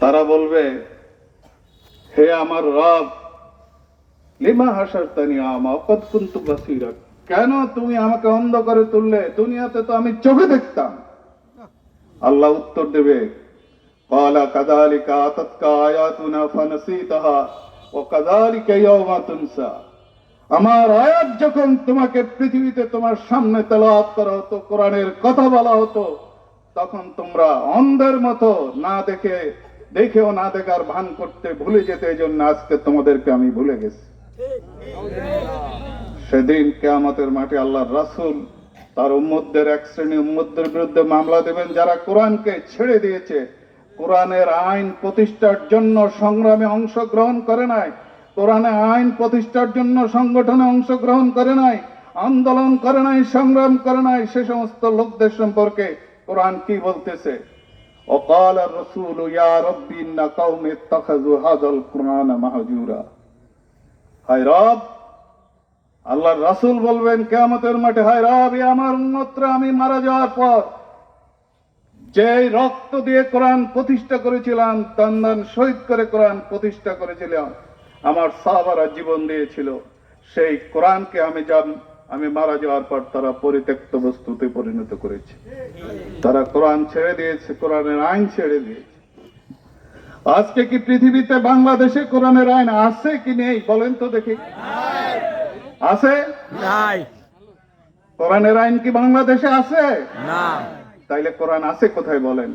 তারা বলবে, হে আমার রব, লিমা হাসারতানি আমা ওয়াকাদ কুনতু বাসীরা, কেন তুমি আমাকে অন্ধ করে তুললে? দুনিয়াতে তো আমি চোখে দেখতাম। আল্লাহ উত্তর দেবে, ক্বালা কাযালিকা আতাতকা আয়াতুনা ফানাসিতাহা ওয়া কাযালিকা ইয়াওমা তুনসা। আমার আয়াত যখন তোমাকে পৃথিবীতে তোমার সামনে তেলাওয়াত করা হতো, কোরআনের কথা বলা হতো, তখন তোমরা অন্ধের মতো না দেখেও না দেখার ভান করতে, ভুলে যেতে। এই জন্য আজকে তোমাদেরকে আমি ভুলে গেছি। সেদিন কিয়ামতের মাঠে আল্লাহর রাসূল তার উম্মতদের এক শ্রেণী উম্মতদের বিরুদ্ধে মামলা দেবেন, যারা কোরআনকে ছেড়ে দিয়েছে, কোরআনের আইন প্রতিষ্ঠার জন্য সংগ্রামে অংশগ্রহণ করে নাই, কোরআনে আইন প্রতিষ্ঠার জন্য সংগঠনে অংশগ্রহণ করে নাই, আন্দোলন করে নাই, সংগ্রাম করে নাই। সে সমস্ত লোকদের সম্পর্কে কোরআন কি বলতেছে? وقال الرسول يا رب إن قوم اتخذوا هذا القرآن مهجورا। হায় রব, আল্লাহর রাসূল বলবেন কিয়ামতের মাঠে, হায় রব, আমার উম্মতরা আমি মারা যাওয়ার পর যে রক্ত দিয়ে কোরআন প্রতিষ্ঠা করেছিলাম, তান্দান শহীদ করে কোরআন প্রতিষ্ঠা করেছিলাম, আমার সাহাবারা জীবন দিয়েছিল, সেই কোরআনকে আমি মারা যাওয়ার পর তারা পরিত্যক্ত বস্তুতে পরিণত করেছে। তারা কোরআন ছেড়ে দিয়েছে, কোরআনের আইন ছেড়ে দিয়েছে। আজকে কি পৃথিবীতে বাংলাদেশে কোরআনের আইন আছে কি নেই বলেন তো দেখি? আছে? নাই। কোরআনের আইন কি বাংলাদেশে আছে? না। তাইলে কোরআন আছে কোথায় বলেন?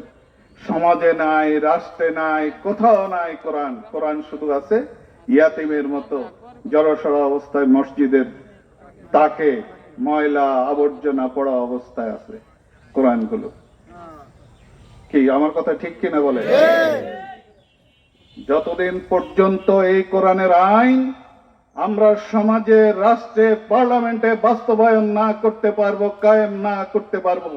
সমাজে নাই, রাষ্ট্রে নাই, কোথাও নাই কোরআন। কোরআন শুধু আছে ইয়াতিমের মতো জড়সড় অবস্থায় মসজিদের তাকে ময়লা আবর্জনা পড়া অবস্থায় আছে কোরআনগুলো। কি আমার কথা ঠিক কিনা বলে? যতদিন পর্যন্ত এই কোরআনের আইন আমরা সমাজে, রাষ্ট্রে, পার্লামেন্টে বাস্তবায়ন না করতে পারবো, কায়েম না করতে পারবো,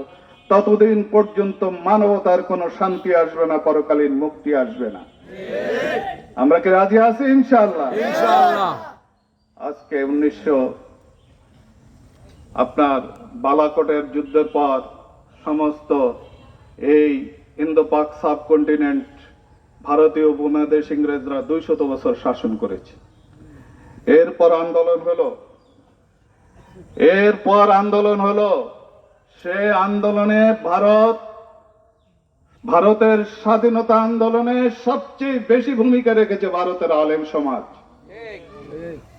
ততদিন পর্যন্ত মানবতার কোনো শান্তি আসবে না, পরকালীন মুক্তি আসবে না। আমরা কি রাজি আছি? ইনশাআল্লাহ। ইনশাআল্লাহ। আজকে আপনার বালাকোটের যুদ্ধের পর সমস্ত এই ইন্দো পাক সাবকন্টিনেন্ট, ভারতীয় উপমহাদেশ ইংরেজরা 200 বছর শাসন করেছে। এরপর আন্দোলন হলো, সে আন্দোলনে ভারতের স্বাধীনতা আন্দোলনে সবচেয়ে বেশি ভূমিকা রেখেছে ভারতের আলেম সমাজ।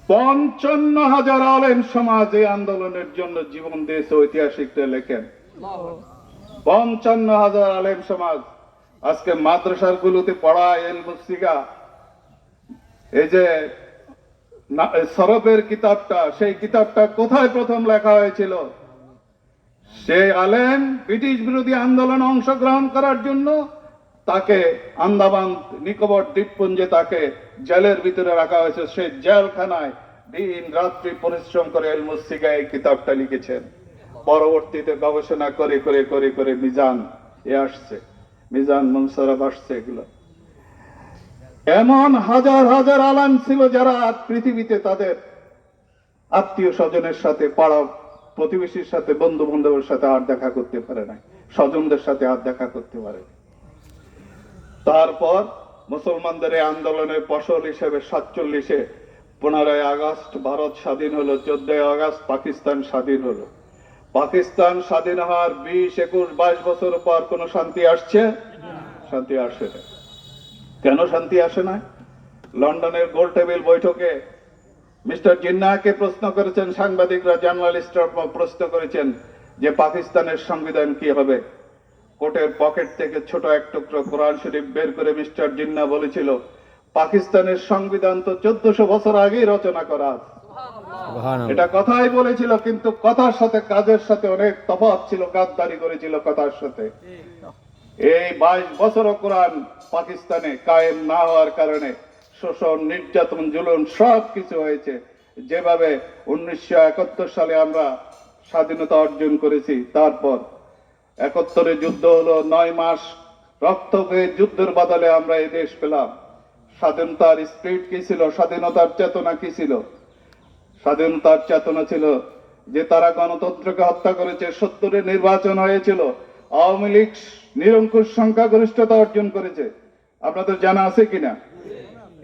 55,000 আলেম সমাজ এই আন্দোলনের জন্য জীবন দিয়েছে, ঐতিহাসিকরা লেখেন। 55,000 আলেম সমাজ আজকে মাদ্রাসার গুলোতে পড়ায় এলমুসিগা, এই যে সরফের কিতাবটা, সেই কিতাবটা কোথায় প্রথম লেখা হয়েছিল? সেই আলেম ব্রিটিশ বিরোধী আন্দোলনে অংশগ্রহণ করার জন্য তাকে আন্দামান নিকোবর দ্বীপপুঞ্জে তাকে জেলের ভিতরে রাখা হয়েছে। সেই জেলখানায় দিন রাত্রি পরিশ্রম করে এলমুসিগা এই কিতাবটা লিখেছেন। পরবর্তীতে গবেষণা করে করে করে করে মিজান আসছে, মিজান মুনসারাফ আসছে। এগুলো এমন হাজার হাজার আলেম ছিল যারা পৃথিবীতে তাদের আত্মীয় স্বজনের সাথে, পাড়া প্রতিবেশীর সাথে, বন্ধু বান্ধবের সাথে আর দেখা করতে পারে না, স্বজনদের সাথে আর দেখা করতে পারে। তারপর মুসলমানদের এই আন্দোলনের ফসল হিসেবে 47-এ 15ই আগস্ট ভারত স্বাধীন হলো, 14ই আগস্ট পাকিস্তান স্বাধীন হলো। পাকিস্তান স্বাধীন হওয়ার 20, 21, 22 বছর পর কোন শান্তি আসছে? শান্তি আসে না। কেন শান্তি আসে না? লন্ডনের গোল টেবিল বৈঠকে মিস্টার জিন্নাহকে প্রশ্ন করেছেন সাংবাদিকরা, জার্নালিস্টরা প্রশ্ন করেছেন যে পাকিস্তানের সংবিধান কি হবে। কোটের পকেট থেকে ছোট এক টুকরো কোরআন শরীফ বের করে মিস্টার জিন্নাহ বলেছিল, পাকিস্তানের সংবিধান তো 1400 বছর আগেই রচনা করা আছে। এটা কথাই বলেছিল, কিন্তু কথার সাথে কাজের সাথে অনেক তফাৎ ছিল, গাদ্দারি করেছিল কথার সাথে। এই 22 বছরও কোরআন পাকিস্তানে কায়েম না হওয়ার কারণে শোষণ, নির্যাতন, জুলুম সব কিছু হয়েছে। যেভাবে 1971 সালে আমরা স্বাধীনতা অর্জন করেছি, তারপর 71-এ যুদ্ধ হলো, 9 মাস রক্তকে যুদ্ধের বদলে আমরা এই দেশ পেলাম। স্বাধীনতার স্পিরিট কি ছিল? স্বাধীনতার চেতনা কি ছিল? স্বাধীনতার চেতনা ছিল যে তারা গণতন্ত্রকে হত্যা করেছে। 70-এ নির্বাচন হয়েছিল, আওয়ামী লীগ নিরঙ্কুশ সংখ্যাগরিষ্ঠতা অর্জন করেছে। আপনাদের জানা আছে কিনা?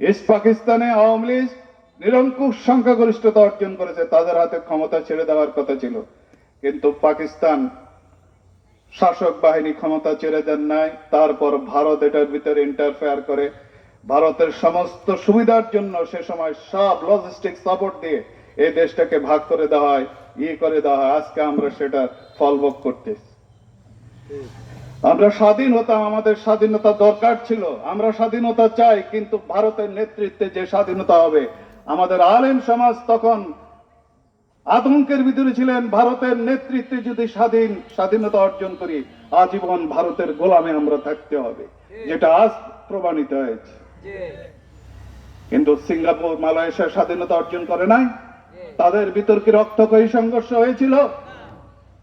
ইস্ট পাকিস্তানে আওয়ামী লীগ নিরঙ্কুশ সংখ্যাগরিষ্ঠতা অর্জন করেছে, তাদের হাতে ক্ষমতা ছেড়ে দেওয়ার কথা ছিল, কিন্তু পাকিস্তান শাসক বাহিনী ক্ষমতা ছেড়ে দেন নাই। তারপর ভারত এটার ভিতরে ইন্টারফেয়ার করে ভারতের সমস্ত সুবিধার জন্য সে সময় সব লজিস্টিক সাপোর্ট দিয়ে এই দেশটাকে ভাগ করে দেওয়া হয়, করে দেওয়া হয়। আজকে আমরা সেটা ফলভোগ করতেছি। আমরা স্বাধীন হতাম, আমাদের স্বাধীনতা দরকার ছিল, আমরা স্বাধীনতা চাই, কিন্তু ভারতের নেতৃত্বে যে স্বাধীনতা হবে, আমাদের আলেম সমাজ তখন আতঙ্কের ভিতরে ছিলেন। ভারতের নেতৃত্বে যদি স্বাধীনতা অর্জন করি, আজীবন ভারতের গোলামে আমরা থাকতে হবে, যেটা আজ প্রমাণিত হয়েছে। কিন্তু সিঙ্গাপুর, মালয়েশিয়া স্বাধীনতা অর্জন করে নাই, তাদের ভিতর কি রক্তক্ষয়ী সংঘর্ষ হয়েছিল?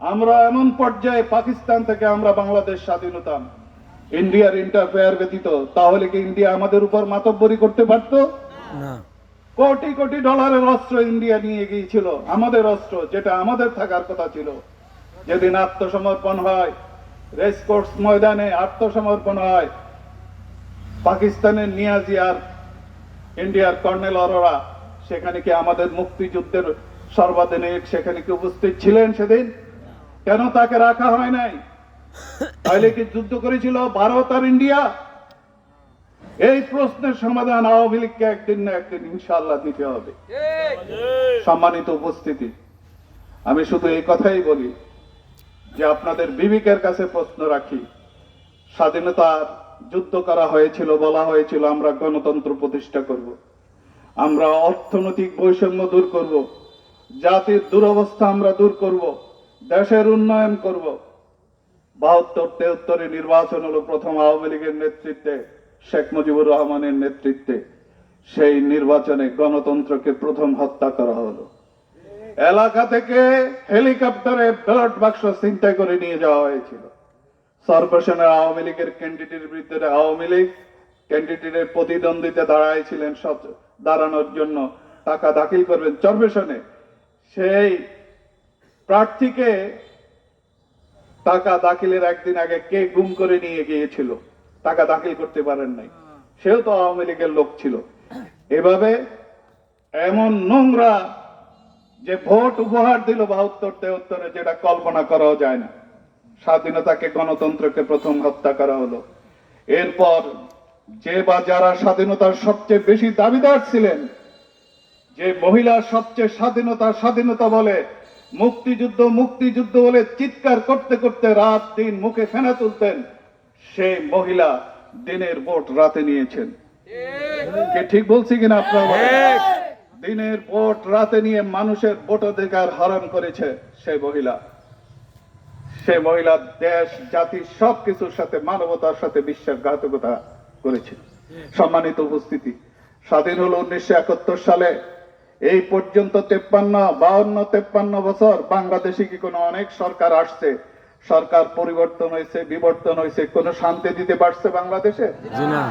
আমরা এমন পর্যায়ে পাকিস্তান থেকে আমরা বাংলাদেশ স্বাধীন হতাম, ইন্ডিয়ার ইন্টারফেয়ার ব্যতীত, তাহলে কি ইন্ডিয়া আমাদের উপর মাতব্বরি করতে পারতো? না। কোটি কোটি ডলারের অস্ত্র ইন্ডিয়া নিয়ে গিয়েছিল, আমাদের অস্ত্র, যেটা আমাদের থাকার কথা ছিল। যেদিন আত্মসমর্পণ হয়, রেসকোর্স ময়দানে আত্মসমর্পণ হয় পাকিস্তানের নিয়াজি আর ইন্ডিয়ার কর্নেল অরোরা, সেখানে কি আমাদের মুক্তিযুদ্ধের সর্বাধিনায়ক সেখানে কি উপস্থিত ছিলেন সেদিন? কেন তাকে রাখা হয় নাই? তাহলে কি যুদ্ধ করেছিল ভারত আর ইন্ডিয়া? এই প্রশ্নের সমাধান আওয়ামী লীগকে একদিন না একদিন ইনশাআল্লাহ দিতে হবে। সম্মানিত উপস্থিতি, আমি শুধু এই কথাই বলি যে আপনাদের বিবেকের কাছে প্রশ্ন রাখি, স্বাধীনতার যুদ্ধ করা হয়েছিল, বলা হয়েছিল আমরা গণতন্ত্র প্রতিষ্ঠা করব, আমরা অর্থনৈতিক বৈষম্য দূর করব, জাতির দুরবস্থা আমরা দূর করব, দেশের উন্নয়ন করব। 72-73 নির্বাচন হলো প্রথম আওয়ামী লীগের নেতৃত্বে, শেখ মুজিবুর রহমানের নেতৃত্বে। সেই নির্বাচনে গণতন্ত্রকে প্রথম হত্যা করা হলো। এলাকা থেকে হেলিকপ্টারে ব্যালট বাক্স ছিনতাই করে নিয়ে যাওয়া হয়েছিল। সর্বসেনের আওয়ামী লীগের ক্যান্ডিডেটের বিরুদ্ধে আওয়ামী লীগ ক্যান্ডিডেটের প্রতিদ্বন্দ্বিতা দাঁড়াইছিলেন, সব দাঁড়ানোর জন্য টাকা দাখিল করবেন চরবেশনে, সেই প্রার্থীকে টাকা দাখিলের একদিন আগে কে গুম করে নিয়ে গিয়েছিল, টাকা দাখিল করতে পারেন নাই, সেও তো আওয়ামী লীগের লোক ছিল। এভাবে এমন নোংরা যে ভোট উপহার দিল 72-73, যেটা কল্পনা করাও যায় না। স্বাধীনতাকে, গণতন্ত্রকে প্রথম হত্যা করা হলো। এরপর যে বা যারা স্বাধীনতার সবচেয়ে বেশি দাবিদার ছিলেন, যে মহিলা সবচেয়ে স্বাধীনতা স্বাধীনতা বলে, মুক্তিযুদ্ধ মুক্তিযুদ্ধ বলে চিৎকার করতে করতে রাত দিন মুখে ফেনা তুলতেন, সেই মহিলা দিনের ভোট রাতে নিয়েছেন। কে ঠিক বলছি কিনা আপনারা বলেন? দিনের ভোট রাতে নিয়ে মানুষের ভোটাধিকার হরণ করেছে সেই মহিলা। সে মহিলা দেশ জাতি সবকিছুর সাথে, মানবতার সাথে বিশ্বাসঘাতকতা করেছে। সম্মানিত উপস্থিতি, স্বাধীন হলো 1971 সালে। এই পর্যন্ত 52-53 বছর বাংলাদেশে কি কোনো অনেক সরকার আসছে, সরকার পরিবর্তন হয়েছে, বিবর্তন হয়েছে, কোনো শান্তি দিতে পারছে বাংলাদেশে? জি না।